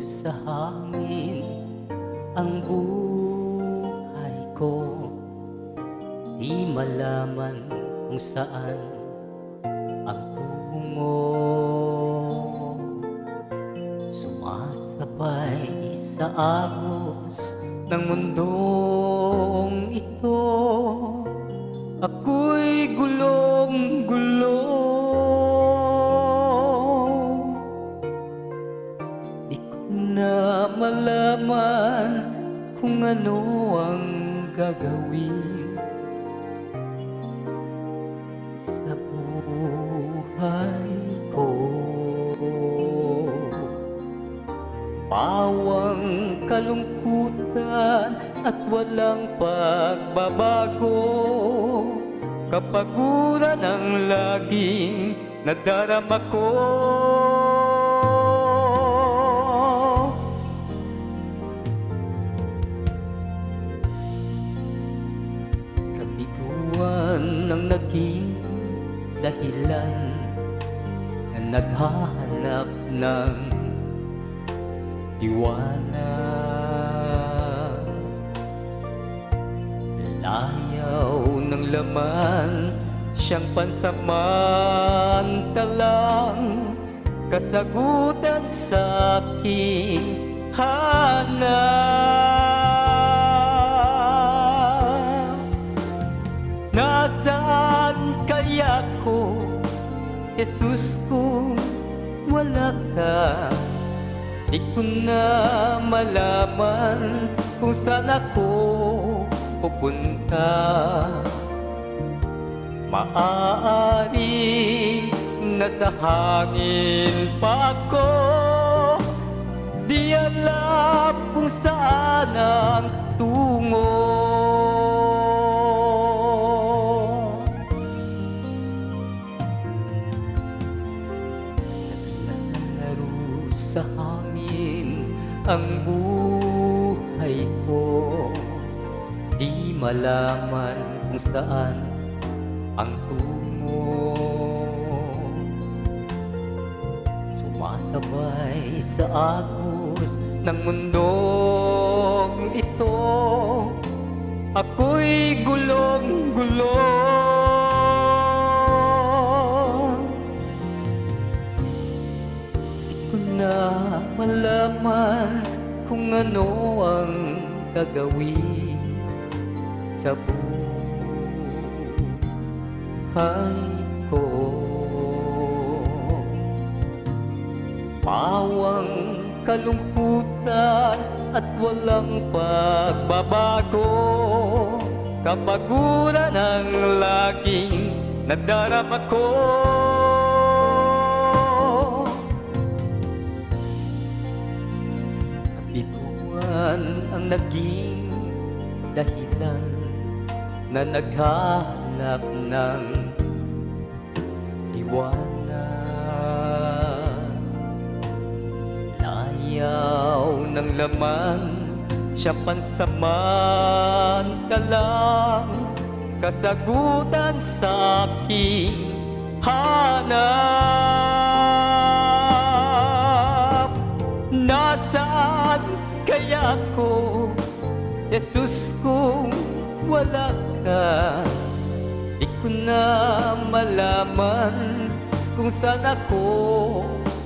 sa hangin ang buhay ko. Di malaman kung saan ang tungo. Sumasabay sa agos ng mundong ito. Ako'y gulong-gulo. Di ko na malaman kung ano ang gagawin sa buhay ko. Pawang kalungkutan at walang pagbabago. Kapaguran ang laging nadarama ko. Kabiguan ang naging dahilan na naghahanap ng liwanag. Layaw ng laman, siyang pansamantalang kasagutan sa aking hanap. Nasaan kaya ko, Jesus, kung wala ka? Di ko na malaman kung saan ako pupunta. Maaaring nasa hangin pa ako. Di alam kung saan ang tungo. Naglalaro sa hangin ang buhay ko. Di malaman kung saan ang tungo. Sumasabay sa agos ng mundong ito. Ako'y gulong-gulo. Di ko na malaman kung ano ang gagawin sa buhay ko. Pawang kalungkutan at walang pagbabago. Kapaguran ang laging nadarama ko. Kabiguan ang naging dahilan na naghahanap ng liwanag. Layaw ng laman, siya pansamantalang kasagutan sa aking hanap. Nasaan kaya ko, Jesus, kung wala ka? Di ko na malaman kung saan ako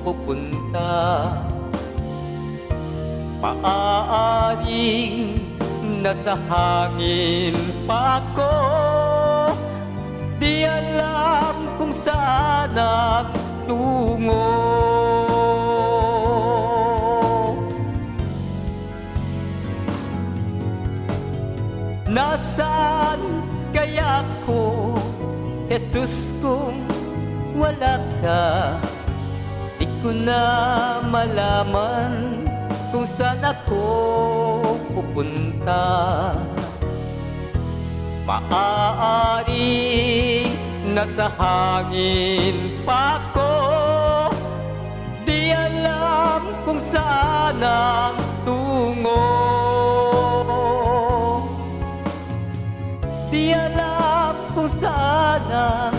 pupunta. Maaaring nasa hangin pa ako. Di alam kung saan ang tungo. Nasaan kaya ako, Jesus, kung wala ka? Di ko na malaman kung saan ako pupunta. Maaaring nasa hangin pa ako. Di alam kung saan ang tungo. Di alam kung saan ang